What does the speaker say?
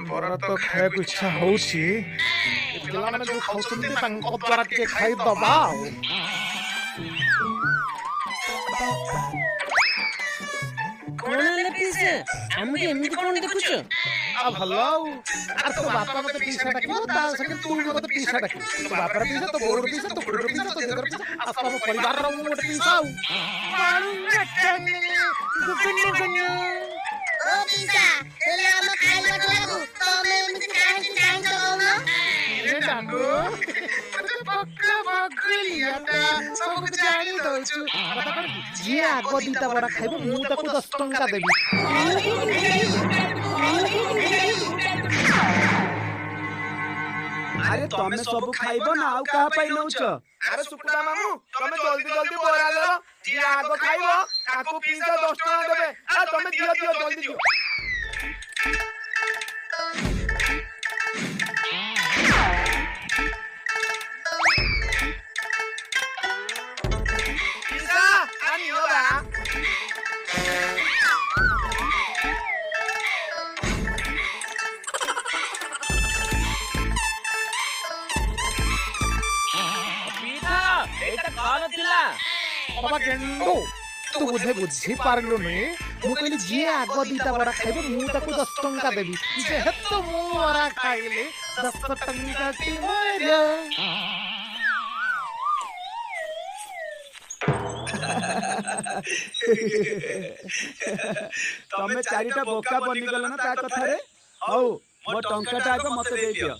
बरा तो खाए इच्छा होउछि पिलाने जो खाउछन्ती तांको द्वारा के खाई दबा कौन है पीसे हमके एमती कौन देखुछ आ भलो आ तो बापा मते पीछा डाकिबो ता संगे तू भी मते पीछा डाकिबो तो बापा पीछा तो बोर पीछा तो खुड़ पीछा तो जगर पीछा आ सब परिवार रो मोटे पीछा गुगन्ने गन्ने ओ पीसा तेले हम खाई मत लागू तो मैं एमती काहे कहूना रे डांगो पक्का बगलियाटा सब जानी दउछु बता कर जी आगो दीता बड़ा खाइबो मु ताको 10 टंका देबी अरे तमे सब खाइबो ना आउ कहा पाइ नउछ अरे सुकुदा मामू तमे जल्दी जल्दी बोरा दो जी आगो खाइबो काकू पिज्जा 10 टका देबे आ तमे दियो दियो जल्दी दियो पिज्जा आनियो बा बाबा गेंडो तू बुझे बुझी पारलो ने मु कहली जी आगो दीता बड़ा खाइबो मु ताको 10 टंका देबी जेहेतु मु बड़ा खाइले 10 टंका की मजा तमे चारिटा बोका बनी गल ना ता कथा रे हौ मो टंका ता मते दे दियो